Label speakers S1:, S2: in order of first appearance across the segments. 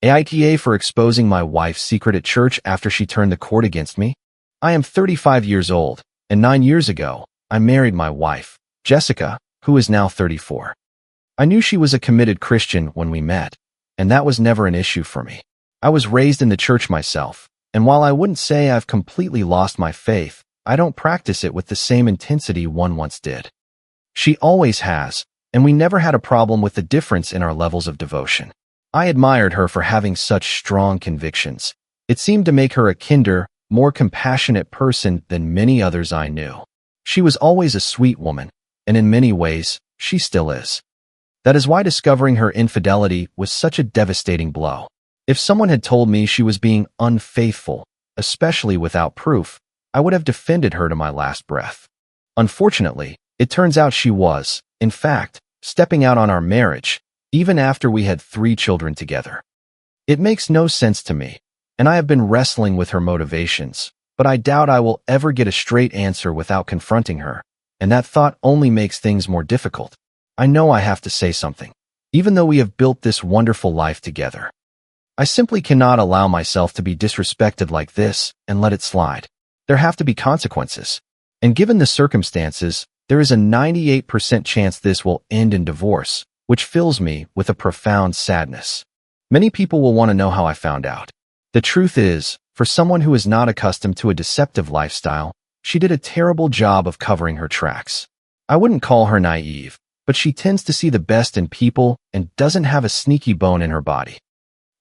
S1: AITA for exposing my wife's secret at church after she turned the court against me. I am 35 years old, and 9 years ago, I married my wife, Jessica, who is now 34. I knew she was a committed Christian when we met, and that was never an issue for me. I was raised in the church myself, and while I wouldn't say I've completely lost my faith, I don't practice it with the same intensity one once did. She always has, and we never had a problem with the difference in our levels of devotion. I admired her for having such strong convictions. It seemed to make her a kinder, more compassionate person than many others I knew. She was always a sweet woman, and in many ways, she still is. That is why discovering her infidelity was such a devastating blow. If someone had told me she was being unfaithful, especially without proof, I would have defended her to my last breath. Unfortunately, it turns out she was, in fact, stepping out on our marriage, even after we had 3 children together. It makes no sense to me, and I have been wrestling with her motivations, but I doubt I will ever get a straight answer without confronting her, and that thought only makes things more difficult. I know I have to say something, even though we have built this wonderful life together. I simply cannot allow myself to be disrespected like this and let it slide. There have to be consequences, and given the circumstances, there is a 98% chance this will end in divorce, which fills me with a profound sadness. Many people will want to know how I found out. The truth is, for someone who is not accustomed to a deceptive lifestyle, she did a terrible job of covering her tracks. I wouldn't call her naive, but she tends to see the best in people and doesn't have a sneaky bone in her body.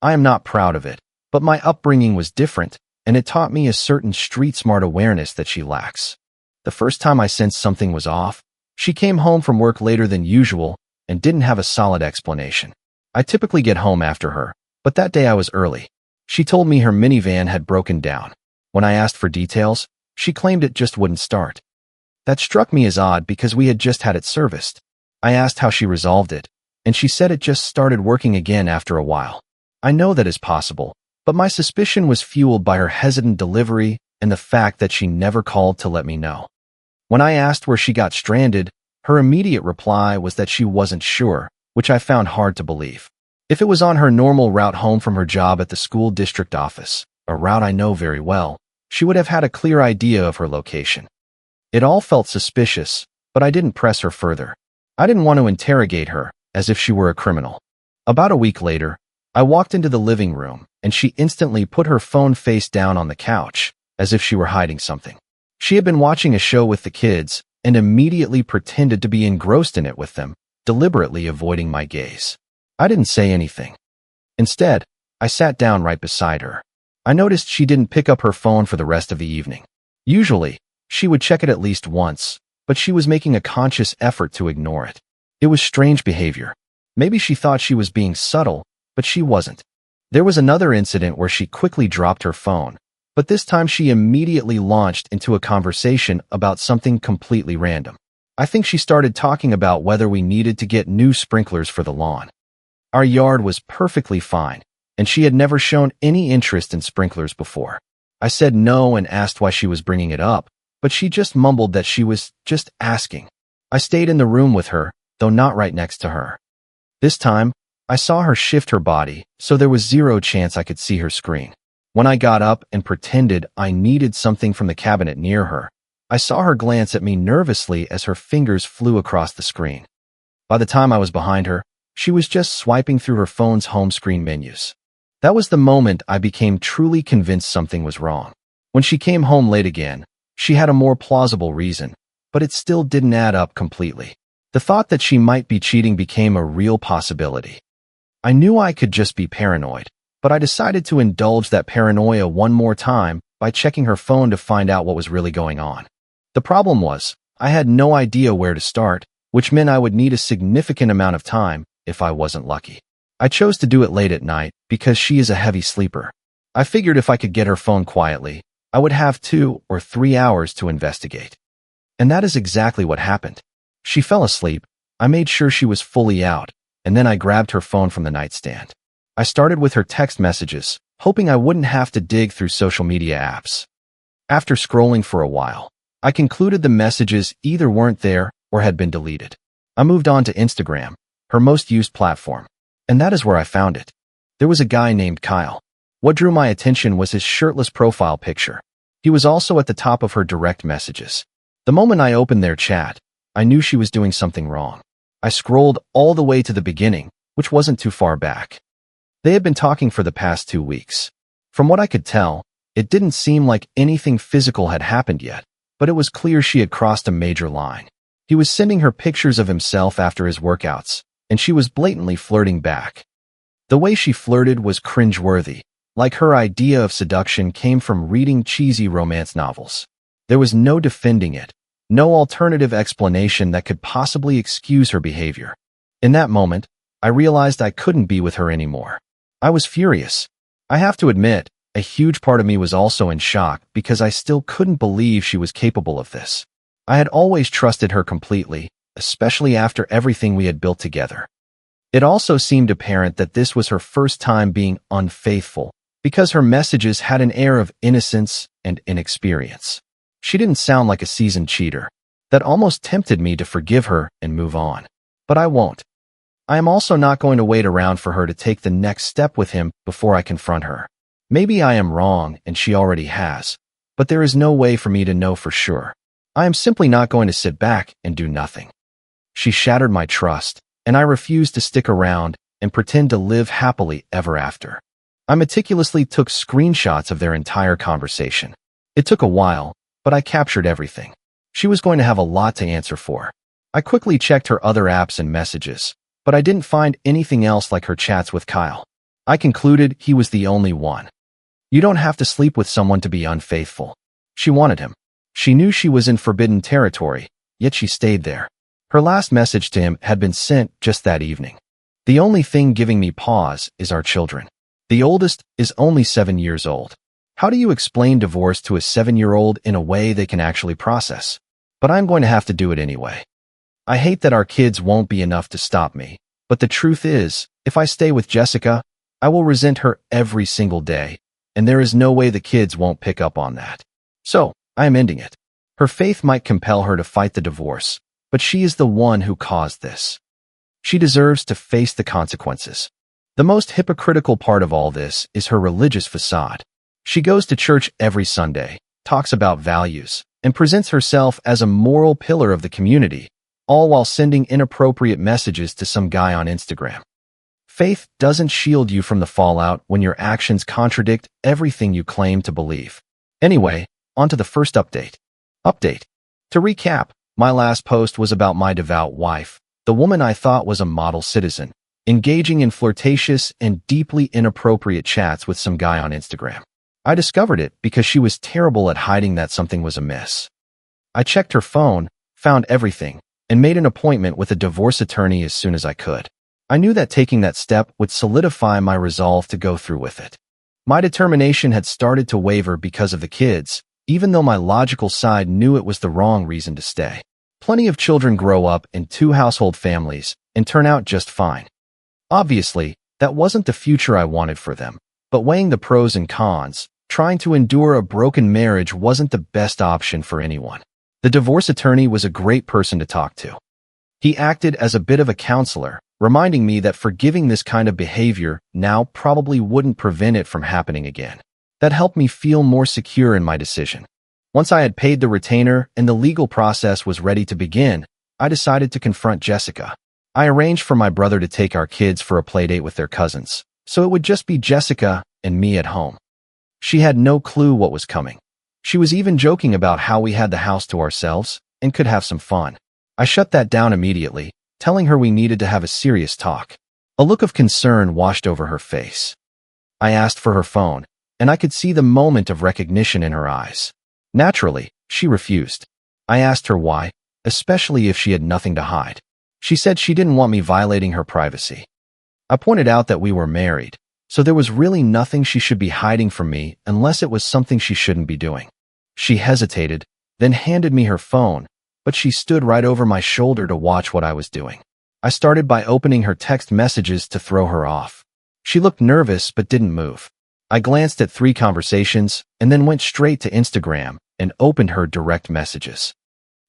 S1: I am not proud of it, but my upbringing was different, and it taught me a certain street-smart awareness that she lacks. The first time I sensed something was off, she came home from work later than usual and didn't have a solid explanation. I typically get home after her, but that day I was early. She told me her minivan had broken down. When I asked for details, she claimed it just wouldn't start. That struck me as odd because we had just had it serviced. I asked how she resolved it, and she said it just started working again after a while. I know that is possible, but my suspicion was fueled by her hesitant delivery and the fact that she never called to let me know. When I asked where she got stranded, her immediate reply was that she wasn't sure, which I found hard to believe. If it was on her normal route home from her job at the school district office, a route I know very well, she would have had a clear idea of her location. It all felt suspicious, but I didn't press her further. I didn't want to interrogate her, as if she were a criminal. About a week later, I walked into the living room, and she instantly put her phone face down on the couch, as if she were hiding something. She had been watching a show with the kids, and immediately pretended to be engrossed in it with them, deliberately avoiding my gaze. I didn't say anything. Instead, I sat down right beside her. I noticed she didn't pick up her phone for the rest of the evening. Usually, she would check it at least once, but she was making a conscious effort to ignore it. It was strange behavior. Maybe she thought she was being subtle, but she wasn't. There was another incident where she quickly dropped her phone, but this time she immediately launched into a conversation about something completely random. I think she started talking about whether we needed to get new sprinklers for the lawn. Our yard was perfectly fine, and she had never shown any interest in sprinklers before. I said no and asked why she was bringing it up, but she just mumbled that she was just asking. I stayed in the room with her, though not right next to her. This time, I saw her shift her body, so there was zero chance I could see her screen. When I got up and pretended I needed something from the cabinet near her, I saw her glance at me nervously as her fingers flew across the screen. By the time I was behind her, she was just swiping through her phone's home screen menus. That was the moment I became truly convinced something was wrong. When she came home late again, she had a more plausible reason, but it still didn't add up completely. The thought that she might be cheating became a real possibility. I knew I could just be paranoid, but I decided to indulge that paranoia one more time by checking her phone to find out what was really going on. The problem was, I had no idea where to start, which meant I would need a significant amount of time if I wasn't lucky. I chose to do it late at night because she is a heavy sleeper. I figured if I could get her phone quietly, I would have 2 or 3 hours to investigate. And that is exactly what happened. She fell asleep, I made sure she was fully out, and then I grabbed her phone from the nightstand. I started with her text messages, hoping I wouldn't have to dig through social media apps. After scrolling for a while, I concluded the messages either weren't there or had been deleted. I moved on to Instagram, her most used platform, and that is where I found it. There was a guy named Kyle. What drew my attention was his shirtless profile picture. He was also at the top of her direct messages. The moment I opened their chat, I knew she was doing something wrong. I scrolled all the way to the beginning, which wasn't too far back. They had been talking for the past 2 weeks. From what I could tell, it didn't seem like anything physical had happened yet, but it was clear she had crossed a major line. He was sending her pictures of himself after his workouts, and she was blatantly flirting back. The way she flirted was cringeworthy, like her idea of seduction came from reading cheesy romance novels. There was no defending it, no alternative explanation that could possibly excuse her behavior. In that moment, I realized I couldn't be with her anymore. I was furious. I have to admit, a huge part of me was also in shock because I still couldn't believe she was capable of this. I had always trusted her completely, especially after everything we had built together. It also seemed apparent that this was her first time being unfaithful, because her messages had an air of innocence and inexperience. She didn't sound like a seasoned cheater. That almost tempted me to forgive her and move on. But I won't. I am also not going to wait around for her to take the next step with him before I confront her. Maybe I am wrong and she already has, but there is no way for me to know for sure. I am simply not going to sit back and do nothing. She shattered my trust, and I refused to stick around and pretend to live happily ever after. I meticulously took screenshots of their entire conversation. It took a while, but I captured everything. She was going to have a lot to answer for. I quickly checked her other apps and messages, but I didn't find anything else like her chats with Kyle. I concluded he was the only one. You don't have to sleep with someone to be unfaithful. She wanted him. She knew she was in forbidden territory, yet she stayed there. Her last message to him had been sent just that evening. The only thing giving me pause is our children. The oldest is only 7 years old. How do you explain divorce to a 7-year-old in a way they can actually process? But I'm going to have to do it anyway. I hate that our kids won't be enough to stop me, but the truth is, if I stay with Jessica, I will resent her every single day, and there is no way the kids won't pick up on that. So, I am ending it. Her faith might compel her to fight the divorce, but she is the one who caused this. She deserves to face the consequences. The most hypocritical part of all this is her religious facade. She goes to church every Sunday, talks about values, and presents herself as a moral pillar of the community, all while sending inappropriate messages to some guy on Instagram. Faith doesn't shield you from the fallout when your actions contradict everything you claim to believe. Anyway, on to the first update. To recap, my last post was about my devout wife, the woman I thought was a model citizen, engaging in flirtatious and deeply inappropriate chats with some guy on Instagram. I discovered it because she was terrible at hiding that something was amiss. I checked her phone, found everything, and made an appointment with a divorce attorney as soon as I could. I knew that taking that step would solidify my resolve to go through with it. My determination had started to waver because of the kids, even though my logical side knew it was the wrong reason to stay. Plenty of children grow up in 2-household families and turn out just fine. Obviously, that wasn't the future I wanted for them, but weighing the pros and cons, trying to endure a broken marriage wasn't the best option for anyone. The divorce attorney was a great person to talk to. He acted as a bit of a counselor, reminding me that forgiving this kind of behavior now probably wouldn't prevent it from happening again. That helped me feel more secure in my decision. Once I had paid the retainer and the legal process was ready to begin, I decided to confront Jessica. I arranged for my brother to take our kids for a playdate with their cousins, so it would just be Jessica and me at home. She had no clue what was coming. She was even joking about how we had the house to ourselves and could have some fun. I shut that down immediately, telling her we needed to have a serious talk. A look of concern washed over her face. I asked for her phone, and I could see the moment of recognition in her eyes. Naturally, she refused. I asked her why, especially if she had nothing to hide. She said she didn't want me violating her privacy. I pointed out that we were married, so there was really nothing she should be hiding from me unless it was something she shouldn't be doing. She hesitated, then handed me her phone, but she stood right over my shoulder to watch what I was doing. I started by opening her text messages to throw her off. She looked nervous but didn't move. I glanced at 3 conversations and then went straight to Instagram and opened her direct messages.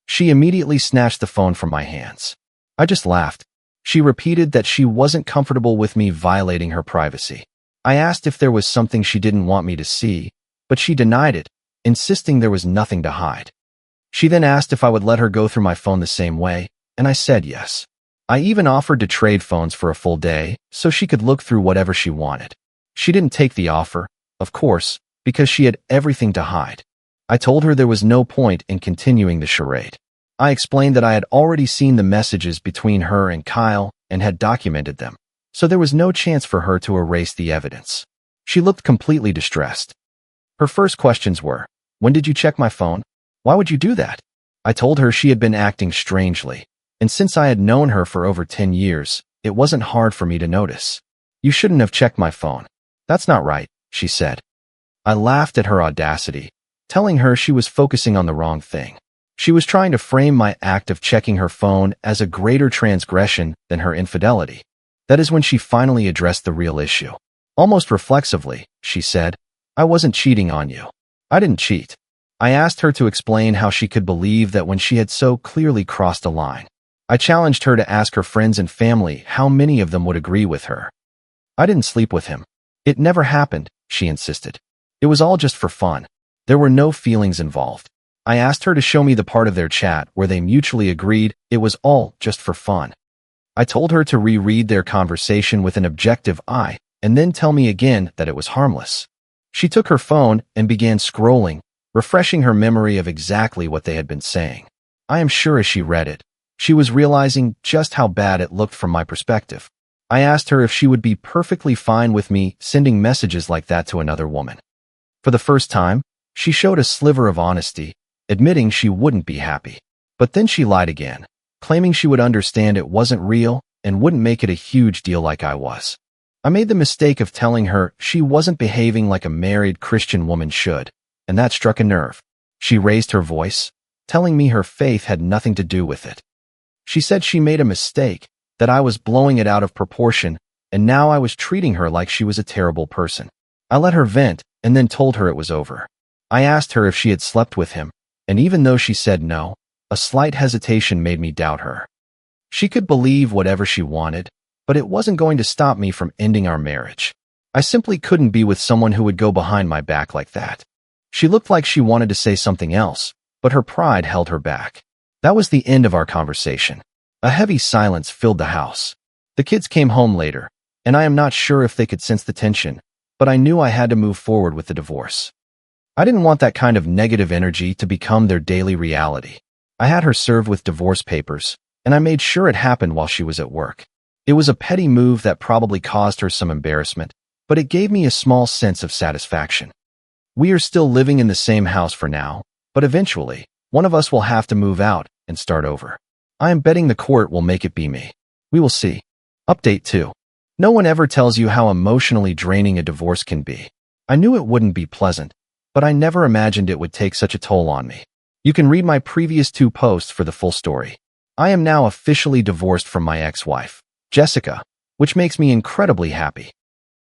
S1: She immediately snatched the phone from my hands. I just laughed. She repeated that she wasn't comfortable with me violating her privacy. I asked if there was something she didn't want me to see, but she denied it, insisting there was nothing to hide. She then asked if I would let her go through my phone the same way, and I said yes. I even offered to trade phones for a full day so she could look through whatever she wanted. She didn't take the offer, of course, because she had everything to hide. I told her there was no point in continuing the charade. I explained that I had already seen the messages between her and Kyle and had documented them, so there was no chance for her to erase the evidence. She looked completely distressed. Her first questions were, "When did you check my phone? Why would you do that?" I told her she had been acting strangely, and since I had known her for over 10 years, it wasn't hard for me to notice. "You shouldn't have checked my phone. That's not right," she said. I laughed at her audacity, telling her she was focusing on the wrong thing. She was trying to frame my act of checking her phone as a greater transgression than her infidelity. That is when she finally addressed the real issue. Almost reflexively, she said, "I wasn't cheating on you. I didn't cheat." I asked her to explain how she could believe that when she had so clearly crossed a line. I challenged her to ask her friends and family how many of them would agree with her. "I didn't sleep with him. It never happened," she insisted. "It was all just for fun. There were no feelings involved." I asked her to show me the part of their chat where they mutually agreed it was all just for fun. I told her to reread their conversation with an objective eye and then tell me again that it was harmless. She took her phone and began scrolling, refreshing her memory of exactly what they had been saying. I am sure as she read it, she was realizing just how bad it looked from my perspective. I asked her if she would be perfectly fine with me sending messages like that to another woman. For the first time, she showed a sliver of honesty, admitting she wouldn't be happy. But then she lied again, claiming she would understand it wasn't real and wouldn't make it a huge deal like I was. I made the mistake of telling her she wasn't behaving like a married Christian woman should, and that struck a nerve. She raised her voice, telling me her faith had nothing to do with it. She said she made a mistake, that I was blowing it out of proportion, and now I was treating her like she was a terrible person. I let her vent and then told her it was over. I asked her if she had slept with him, and even though she said no, a slight hesitation made me doubt her. She could believe whatever she wanted, but it wasn't going to stop me from ending our marriage. I simply couldn't be with someone who would go behind my back like that. She looked like she wanted to say something else, but her pride held her back. That was the end of our conversation. A heavy silence filled the house. The kids came home later, and I am not sure if they could sense the tension, but I knew I had to move forward with the divorce. I didn't want that kind of negative energy to become their daily reality. I had her served with divorce papers, and I made sure it happened while she was at work. It was a petty move that probably caused her some embarrassment, but it gave me a small sense of satisfaction. We are still living in the same house for now, but eventually, one of us will have to move out and start over. I am betting the court will make it be me. We will see. Update 2. No one ever tells you how emotionally draining a divorce can be. I knew it wouldn't be pleasant, but I never imagined it would take such a toll on me. You can read my previous 2 posts for the full story. I am now officially divorced from my ex-wife, Jessica, which makes me incredibly happy.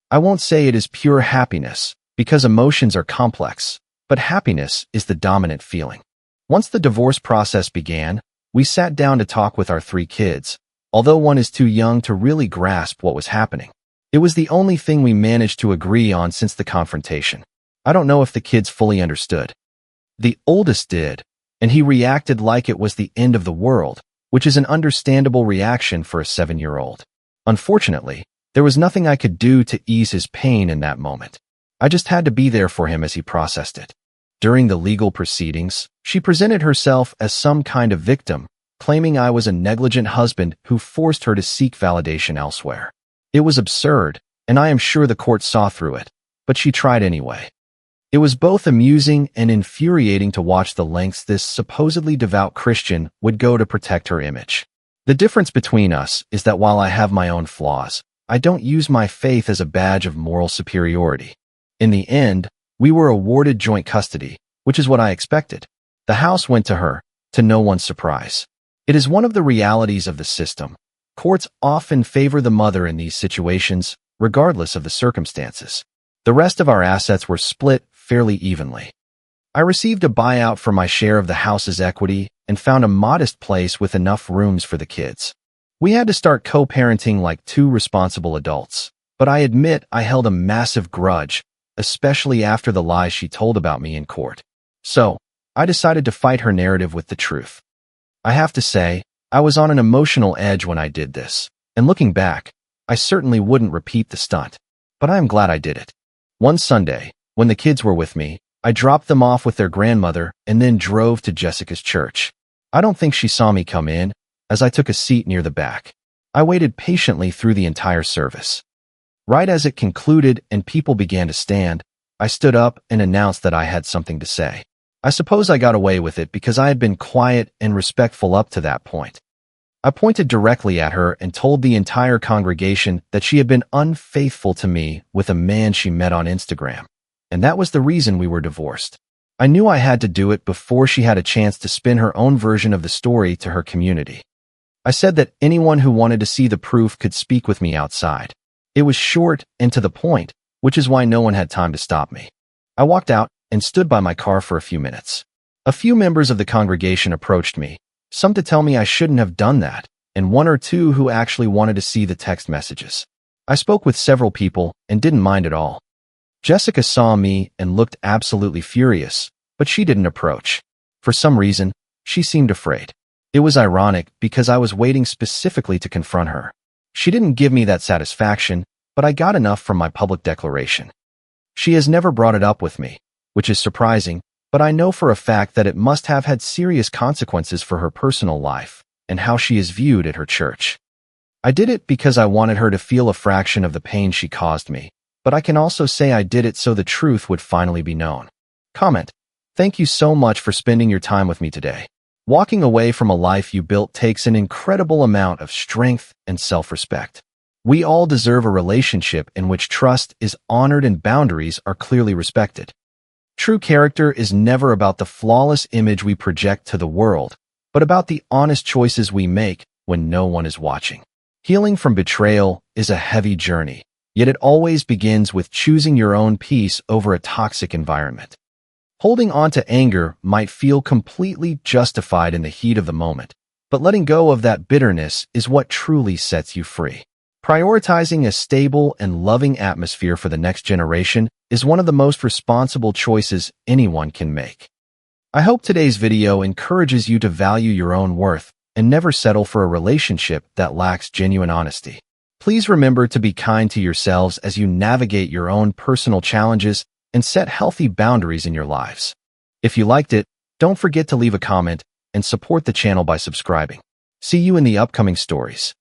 S1: I won't say it is pure happiness, because emotions are complex, but happiness is the dominant feeling. Once the divorce process began, we sat down to talk with our 3 kids, although one is too young to really grasp what was happening. It was the only thing we managed to agree on since the confrontation. I don't know if the kids fully understood. The oldest did, and he reacted like it was the end of the world, which is an understandable reaction for a 7-year-old. Unfortunately, there was nothing I could do to ease his pain in that moment. I just had to be there for him as he processed it. During the legal proceedings, she presented herself as some kind of victim, claiming I was a negligent husband who forced her to seek validation elsewhere. It was absurd, and I am sure the court saw through it, but she tried anyway. It was both amusing and infuriating to watch the lengths this supposedly devout Christian would go to protect her image. The difference between us is that while I have my own flaws, I don't use my faith as a badge of moral superiority. In the end, we were awarded joint custody, which is what I expected. The house went to her, to no one's surprise. It is one of the realities of the system. Courts often favor the mother in these situations, regardless of the circumstances. The rest of our assets were split fairly evenly. I received a buyout for my share of the house's equity and found a modest place with enough rooms for the kids. We had to start co-parenting like 2 responsible adults, But I admit I held a massive grudge, especially after the lies she told about me in court. So, I decided to fight her narrative with the truth. I have to say, I was on an emotional edge when I did this, and looking back, I certainly wouldn't repeat the stunt. But I am glad I did it. One Sunday, when the kids were with me, I dropped them off with their grandmother and then drove to Jessica's church. I don't think she saw me come in, as I took a seat near the back. I waited patiently through the entire service. Right as it concluded and people began to stand, I stood up and announced that I had something to say. I suppose I got away with it because I had been quiet and respectful up to that point. I pointed directly at her and told the entire congregation that she had been unfaithful to me with a man she met on Instagram, and that was the reason we were divorced. I knew I had to do it before she had a chance to spin her own version of the story to her community. I said that anyone who wanted to see the proof could speak with me outside. It was short and to the point, which is why no one had time to stop me. I walked out and stood by my car for a few minutes. A few members of the congregation approached me, some to tell me I shouldn't have done that, and one or two who actually wanted to see the text messages. I spoke with several people and didn't mind at all. Jessica saw me and looked absolutely furious, but she didn't approach. For some reason, she seemed afraid. It was ironic because I was waiting specifically to confront her. She didn't give me that satisfaction, but I got enough from my public declaration. She has never brought it up with me, which is surprising, but I know for a fact that it must have had serious consequences for her personal life and how she is viewed at her church. I did it because I wanted her to feel a fraction of the pain she caused me, but I can also say I did it so the truth would finally be known. Comment: thank you so much for spending your time with me today. Walking away from a life you built takes an incredible amount of strength and self-respect. We all deserve a relationship in which trust is honored and boundaries are clearly respected. True character is never about the flawless image we project to the world, but about the honest choices we make when no one is watching. Healing from betrayal is a heavy journey, yet it always begins with choosing your own peace over a toxic environment. Holding on to anger might feel completely justified in the heat of the moment, but letting go of that bitterness is what truly sets you free. Prioritizing a stable and loving atmosphere for the next generation is one of the most responsible choices anyone can make. I hope today's video encourages you to value your own worth and never settle for a relationship that lacks genuine honesty. Please remember to be kind to yourselves as you navigate your own personal challenges and set healthy boundaries in your lives. If you liked it, don't forget to leave a comment and support the channel by subscribing. See you in the upcoming stories.